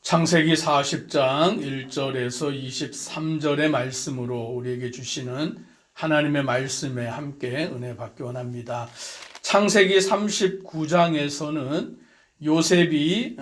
창세기 40장 1절에서 23절의 말씀으로 우리에게 주시는 하나님의 말씀에 함께 은혜 받기 원합니다. 창세기 39장에서는 요셉이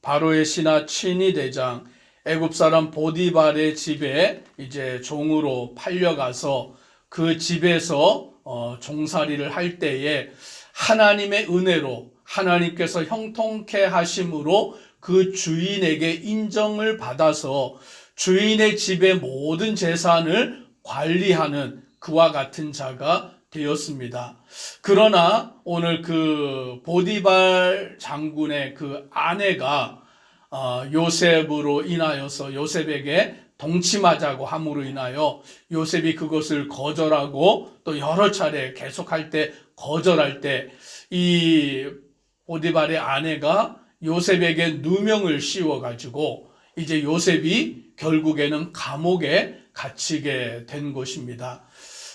바로의 신하 친위 대장 애굽 사람 보디발의 집에 이제 종으로 팔려가서 그 집에서 종살이를 할 때에 하나님의 은혜로 하나님께서 형통케 하심으로 그 주인에게 인정을 받아서 주인의 집의 모든 재산을 관리하는 그와 같은 자가 되었습니다. 그러나 오늘 그 보디발 장군의 그 아내가 요셉으로 인하여서 요셉에게 동침하자고 함으로 인하여 요셉이 그것을 거절하고 또 여러 차례 계속할 때 거절할 때 이 보디발의 아내가 요셉에게 누명을 씌워가지고 이제 요셉이 결국에는 감옥에 갇히게 된 것입니다.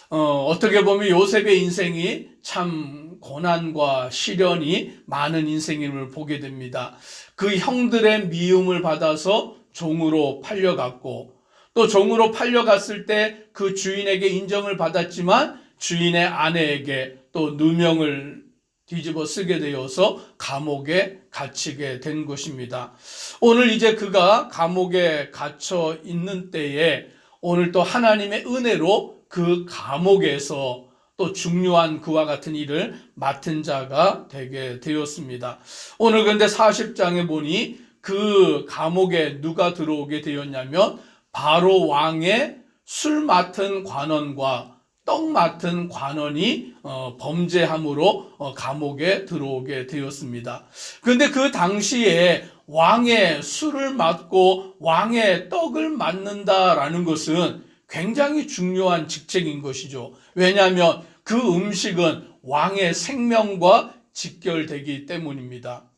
어떻게 보면 요셉의 인생이 참 고난과 시련이 많은 인생임을 보게 됩니다. 그 형들의 미움을 받아서 종으로 팔려갔고 또 종으로 팔려갔을 때 그 주인에게 인정을 받았지만 주인의 아내에게 또 누명을 뒤집어 쓰게 되어서 감옥에 갇히게 된 것입니다. 오늘 이제 그가 감옥에 갇혀 있는 때에 오늘 또 하나님의 은혜로 그 감옥에서 또 중요한 그와 같은 일을 맡은 자가 되게 되었습니다. 오늘 근데 40장에 보니 그 감옥에 누가 들어오게 되었냐면 바로 왕의 술 맡은 관원과 떡 맡은 관원이 범죄함으로 감옥에 들어오게 되었습니다. 그런데 그 당시에 왕의 술을 맡고 왕의 떡을 맡는다라는 것은 굉장히 중요한 직책인 것이죠. 왜냐하면 그 음식은 왕의 생명과 직결되기 때문입니다.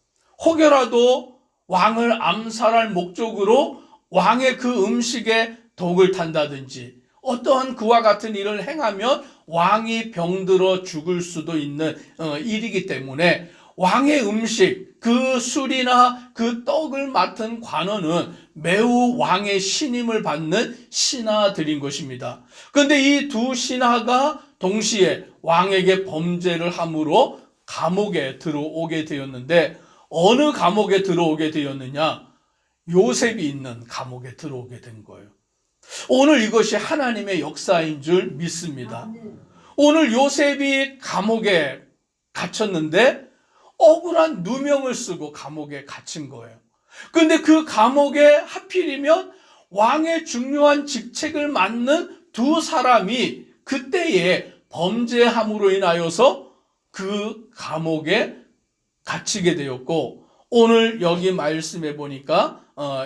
혹여라도 왕을 암살할 목적으로 왕의 그 음식에 독을 탄다든지 어떠한 그와 같은 일을 행하면 왕이 병들어 죽을 수도 있는 일이기 때문에 왕의 음식, 그 술이나 그 떡을 맡은 관원은 매우 왕의 신임을 받는 신하들인 것입니다. 그런데 이 두 신하가 동시에 왕에게 범죄를 함으로 감옥에 들어오게 되었는데 어느 감옥에 들어오게 되었느냐? 요셉이 있는 감옥에 들어오게 된 거예요. 오늘 이것이 하나님의 역사인 줄 믿습니다. 오늘 요셉이 감옥에 갇혔는데 억울한 누명을 쓰고 감옥에 갇힌 거예요. 그런데 그 감옥에 하필이면 왕의 중요한 직책을 맡는 두 사람이 그때에 범죄함으로 인하여서 그 감옥에 갇히게 되었고 오늘 여기 말씀해 보니까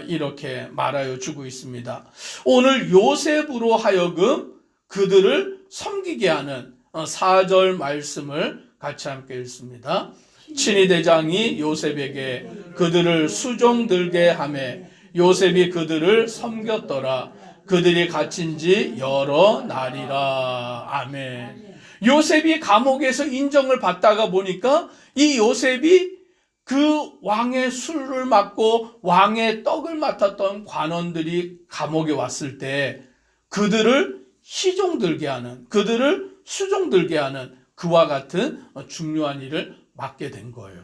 이렇게 말하여 주고 있습니다. 오늘 요셉으로 하여금 그들을 섬기게 하는 4절 말씀을 같이 함께 읽습니다. 친위 대장이 요셉에게 그들을 수종들게 하매 요셉이 그들을 섬겼더라. 그들이 갇힌 지 여러 날이라. 아멘. 요셉이 감옥에서 인정을 받다가 보니까 이 요셉이 그 왕의 술을 맡고 왕의 떡을 맡았던 관원들이 감옥에 왔을 때 그들을 희종들게 하는, 그들을 수종들게 하는 그와 같은 중요한 일을 맡게 된 거예요.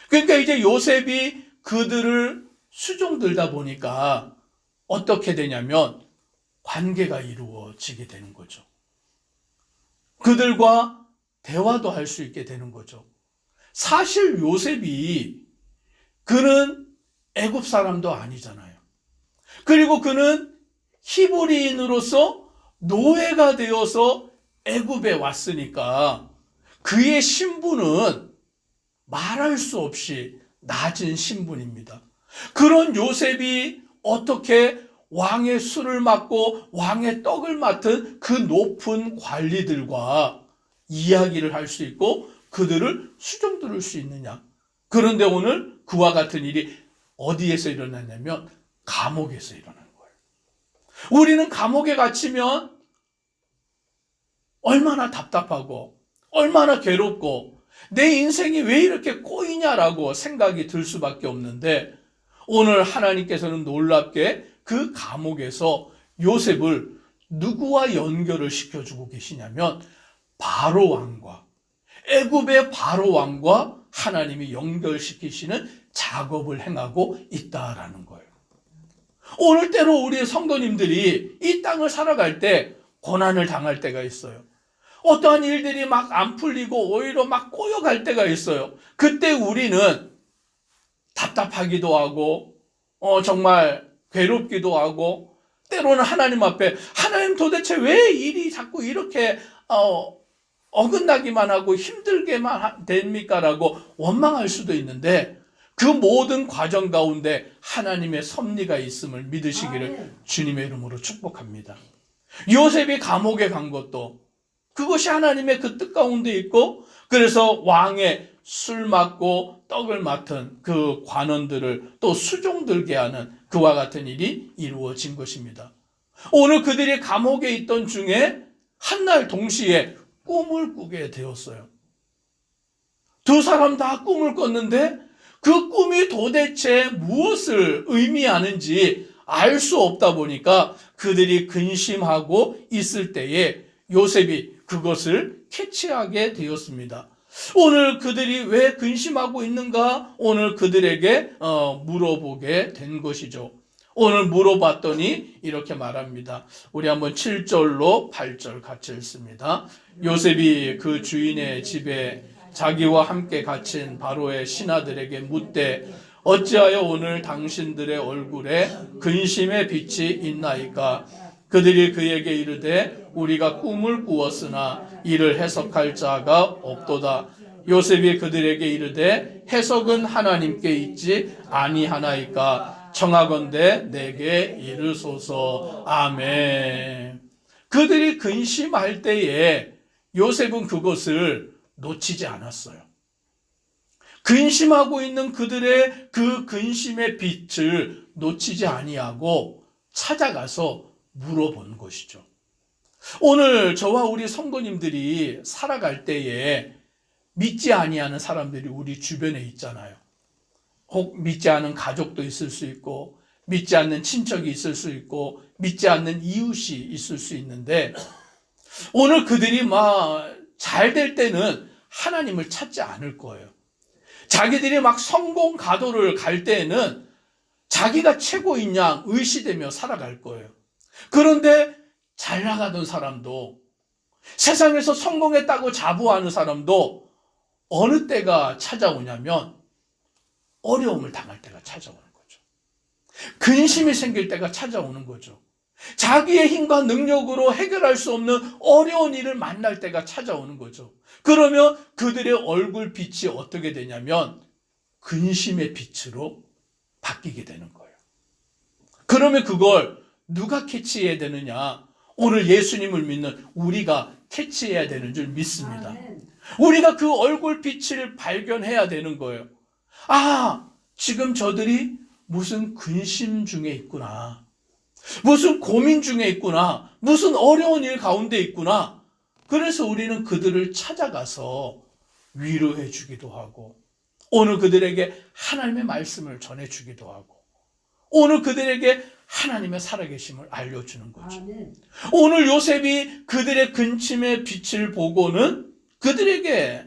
그러니까 이제 요셉이 그들을 수종들다 보니까 어떻게 되냐면 관계가 이루어지게 되는 거죠. 그들과 대화도 할 수 있게 되는 거죠. 사실 요셉이 그는 애굽 사람도 아니잖아요. 그리고 그는 히브리인으로서 노예가 되어서 애굽에 왔으니까 그의 신분은 말할 수 없이 낮은 신분입니다. 그런 요셉이 어떻게 왕의 술을 맡고 왕의 떡을 맡은 그 높은 관리들과 이야기를 할 수 있고 그들을 수종들을 수 있느냐? 그런데 오늘 그와 같은 일이 어디에서 일어났냐면 감옥에서 일어난 거예요. 우리는 감옥에 갇히면 얼마나 답답하고 얼마나 괴롭고 내 인생이 왜 이렇게 꼬이냐라고 생각이 들 수밖에 없는데 오늘 하나님께서는 놀랍게 그 감옥에서 요셉을 누구와 연결을 시켜주고 계시냐면 바로 왕과, 애굽의 바로 왕과 하나님이 연결시키시는 작업을 행하고 있다라는 거예요. 오늘 때로 우리 성도님들이 이 땅을 살아갈 때 고난을 당할 때가 있어요. 어떠한 일들이 막 안 풀리고 오히려 막 꼬여갈 때가 있어요. 그때 우리는 답답하기도 하고 정말 괴롭기도 하고, 때로는 하나님 앞에 하나님 도대체 왜 일이 자꾸 이렇게 어긋나기만 하고 힘들게만 됩니까? 라고 원망할 수도 있는데, 그 모든 과정 가운데 하나님의 섭리가 있음을 믿으시기를 주님의 이름으로 축복합니다. 요셉이 감옥에 간 것도 그것이 하나님의 그 뜻 가운데 있고, 그래서 왕의 술 맡고 떡을 맡은 그 관원들을 또 수종들게 하는 그와 같은 일이 이루어진 것입니다. 오늘 그들이 감옥에 있던 중에 한날 동시에 꿈을 꾸게 되었어요. 두 사람 다 꿈을 꿨는데 그 꿈이 도대체 무엇을 의미하는지 알 수 없다 보니까 그들이 근심하고 있을 때에 요셉이 그것을 캐치하게 되었습니다. 오늘 그들이 왜 근심하고 있는가? 오늘 그들에게 물어보게 된 것이죠. 오늘 물어봤더니 이렇게 말합니다. 우리 한번 7절로 8절 같이 읽습니다. 요셉이 그 주인의 집에 자기와 함께 갇힌 바로의 신하들에게 묻되 어찌하여 오늘 당신들의 얼굴에 근심의 빛이 있나이까? 그들이 그에게 이르되 우리가 꿈을 꾸었으나 이를 해석할 자가 없도다. 요셉이 그들에게 이르되 해석은 하나님께 있지 아니하나이까? 청하건대 내게 이르소서. 아멘. 그들이 근심할 때에 요셉은 그것을 놓치지 않았어요. 근심하고 있는 그들의 그 근심의 빛을 놓치지 아니하고 찾아가서 물어본 것이죠. 오늘 저와 우리 성도님들이 살아갈 때에 믿지 아니하는 사람들이 우리 주변에 있잖아요. 혹 믿지 않은 가족도 있을 수 있고, 믿지 않는 친척이 있을 수 있고, 믿지 않는 이웃이 있을 수 있는데, 오늘 그들이 막 잘 될 때는 하나님을 찾지 않을 거예요. 자기들이 막 성공 가도를 갈 때에는 자기가 최고인 양 의시되며 살아갈 거예요. 그런데 잘 나가던 사람도, 세상에서 성공했다고 자부하는 사람도 어느 때가 찾아오냐면 어려움을 당할 때가 찾아오는 거죠. 근심이 생길 때가 찾아오는 거죠. 자기의 힘과 능력으로 해결할 수 없는 어려운 일을 만날 때가 찾아오는 거죠. 그러면 그들의 얼굴 빛이 어떻게 되냐면 근심의 빛으로 바뀌게 되는 거예요. 그러면 그걸 누가 캐치해야 되느냐? 오늘 예수님을 믿는 우리가 캐치해야 되는 줄 믿습니다. 우리가 그 얼굴 빛을 발견해야 되는 거예요. 아, 지금 저들이 무슨 근심 중에 있구나. 무슨 고민 중에 있구나. 무슨 어려운 일 가운데 있구나. 그래서 우리는 그들을 찾아가서 위로해 주기도 하고, 오늘 그들에게 하나님의 말씀을 전해 주기도 하고, 오늘 그들에게 하나님의 살아계심을 알려주는 거죠. 오늘 요셉이 그들의 근심의 빛을 보고는 그들에게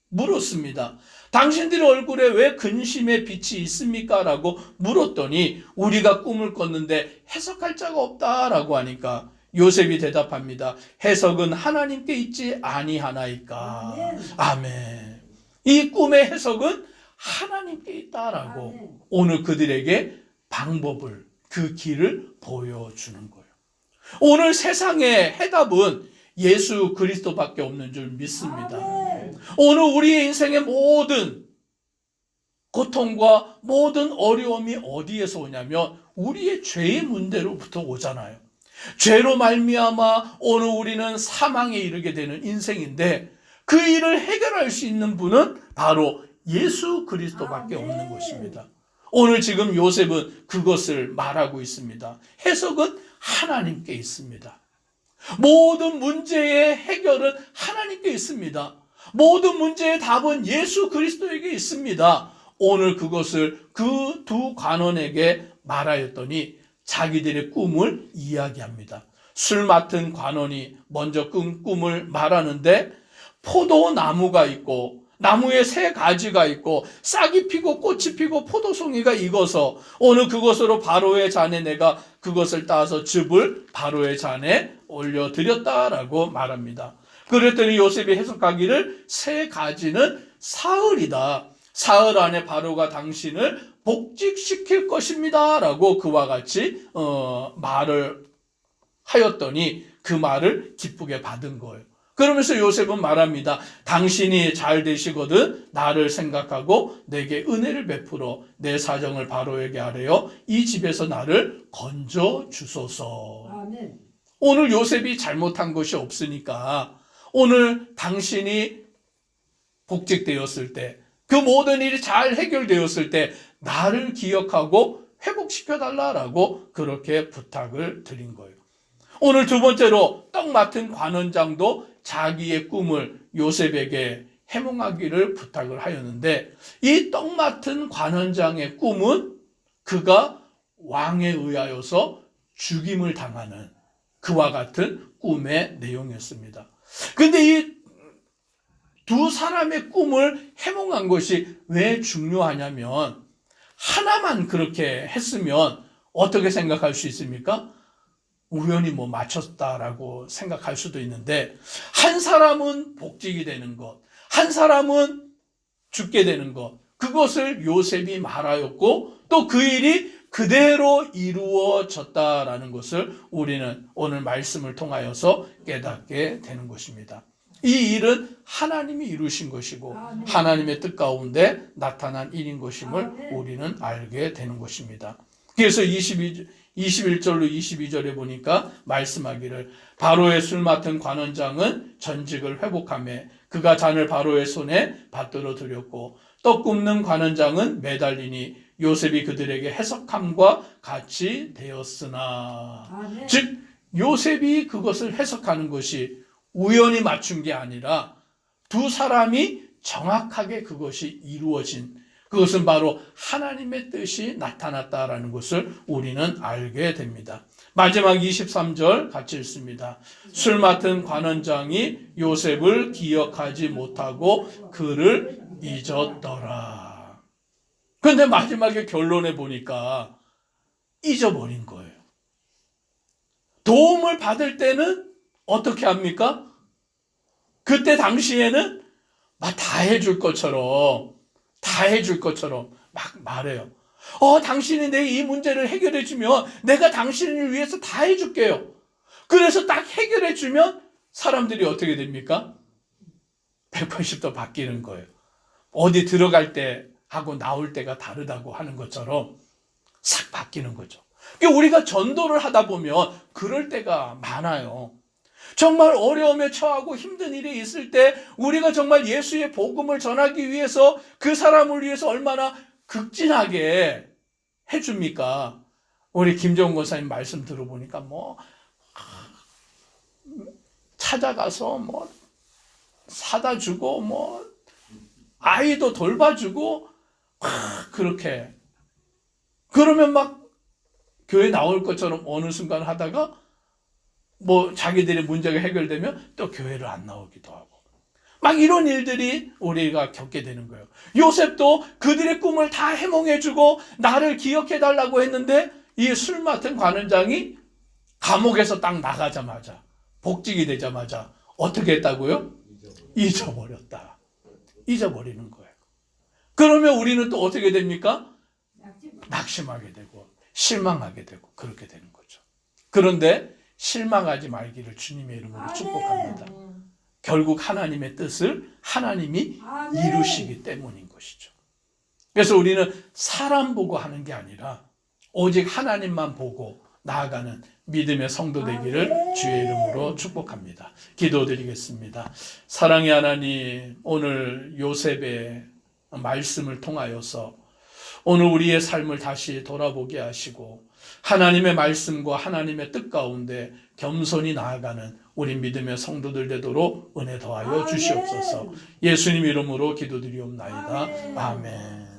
물었습니다. 당신들의 얼굴에 왜 근심의 빛이 있습니까? 라고 물었더니 우리가 꿈을 꿨는데 해석할 자가 없다라고 하니까 요셉이 대답합니다. 해석은 하나님께 있지 아니하나이까? 아멘. 이 꿈의 해석은 하나님께 있다라고 오늘 그들에게 방법을, 그 길을 보여주는 거예요. 오늘 세상의 해답은 예수 그리스도밖에 없는 줄 믿습니다. 오늘 우리의 인생의 모든 고통과 모든 어려움이 어디에서 오냐면 우리의 죄의 문제로부터 오잖아요. 죄로 말미암아 오늘 우리는 사망에 이르게 되는 인생인데, 그 일을 해결할 수 있는 분은 바로 예수 그리스도밖에 없는 것입니다. 오늘 지금 요셉은 그것을 말하고 있습니다. 해석은 하나님께 있습니다. 모든 문제의 해결은 하나님께 있습니다. 모든 문제의 답은 예수 그리스도에게 있습니다. 오늘 그것을 그 두 관원에게 말하였더니 자기들의 꿈을 이야기합니다. 술 맡은 관원이 먼저 꾼 꿈을 말하는데 포도나무가 있고 나무에 새 가지가 있고 싹이 피고 꽃이 피고 포도송이가 익어서 오늘 그것으로 바로의 잔에 내가 그것을 따서 즙을 바로의 잔에 올려드렸다라고 말합니다. 그랬더니 요셉이 해석하기를 새 가지는 사흘이다. 사흘 안에 바로가 당신을 복직시킬 것입니다. 라고 그와 같이 말을 하였더니 그 말을 기쁘게 받은 거예요. 그러면서 요셉은 말합니다. 당신이 잘 되시거든 나를 생각하고 내게 은혜를 베풀어 내 사정을 바로에게 아뢰어 이 집에서 나를 건져 주소서. 아멘. 오늘 요셉이 잘못한 것이 없으니까 오늘 당신이 복직되었을 때 그 모든 일이 잘 해결되었을 때 나를 기억하고 회복시켜달라고 그렇게 부탁을 드린 거예요. 오늘 두 번째로 떡 맡은 관원장도 자기의 꿈을 요셉에게 해몽하기를 부탁을 하였는데 이 떡 맡은 관원장의 꿈은 그가 왕에 의하여서 죽임을 당하는 그와 같은 꿈의 내용이었습니다. 근데 이 두 사람의 꿈을 해몽한 것이 왜 중요하냐면 하나만 그렇게 했으면 어떻게 생각할 수 있습니까? 우연히 맞췄다라고 생각할 수도 있는데 한 사람은 복직이 되는 것, 한 사람은 죽게 되는 것, 그것을 요셉이 말하였고 또 그 일이 그대로 이루어졌다라는 것을 우리는 오늘 말씀을 통하여서 깨닫게 되는 것입니다. 이 일은 하나님이 이루신 것이고 하나님의 뜻 가운데 나타난 일인 것임을 우리는 알게 되는 것입니다. 그래서 21절로 22절에 보니까 말씀하기를 바로의 술 맡은 관원장은 전직을 회복하며 그가 잔을 바로의 손에 받들어 드렸고 떡 굽는 관원장은 매달리니 요셉이 그들에게 해석함과 같이 되었으나 즉 요셉이 그것을 해석하는 것이 우연히 맞춘 게 아니라 두 사람이 정확하게 그것이 이루어진 그것은 바로 하나님의 뜻이 나타났다라는 것을 우리는 알게 됩니다. 마지막 23절 같이 읽습니다. 술 맡은 관원장이 요셉을 기억하지 못하고 그를 잊었더라. 그런데 마지막에 결론에 보니까 잊어버린 거예요. 도움을 받을 때는 어떻게 합니까? 그때 당시에는 막 다 해줄 것처럼 막 말해요. 당신이 내 이 문제를 해결해 주면 내가 당신을 위해서 다 해줄게요. 그래서 딱 해결해 주면 사람들이 어떻게 됩니까? 180도 바뀌는 거예요. 어디 들어갈 때 하고 나올 때가 다르다고 하는 것처럼 싹 바뀌는 거죠. 그러니까 우리가 전도를 하다 보면 그럴 때가 많아요. 정말 어려움에 처하고 힘든 일이 있을 때 우리가 정말 예수의 복음을 전하기 위해서 그 사람을 위해서 얼마나 극진하게 해줍니까? 우리 김정은 권사님 말씀 들어보니까 찾아가서 사다 주고 아이도 돌봐주고 그렇게 그러면 막 교회 나올 것처럼 어느 순간 하다가 자기들의 문제가 해결되면 또 교회를 안 나오기도 하고 막 이런 일들이 우리가 겪게 되는 거예요. 요셉도 그들의 꿈을 다 해몽해주고 나를 기억해달라고 했는데 이 술 맡은 관원장이 감옥에서 딱 나가자마자 복직이 되자마자 어떻게 했다고요? 잊어버렸다. 잊어버리는 거예요. 그러면 우리는 또 어떻게 됩니까? 낙심하게 되고 실망하게 되고 그렇게 되는 거죠. 그런데 실망하지 말기를 주님의 이름으로 축복합니다. 결국 하나님의 뜻을 하나님이 이루시기 때문인 것이죠. 그래서 우리는 사람 보고 하는 게 아니라 오직 하나님만 보고 나아가는 믿음의 성도 되기를 주의 이름으로 축복합니다. 기도드리겠습니다. 사랑의 하나님, 오늘 요셉의 말씀을 통하여서 오늘 우리의 삶을 다시 돌아보게 하시고 하나님의 말씀과 하나님의 뜻 가운데 겸손히 나아가는 우리 믿음의 성도들 되도록 은혜 더하여 주시옵소서. 예수님 이름으로 기도드리옵나이다. 아멘.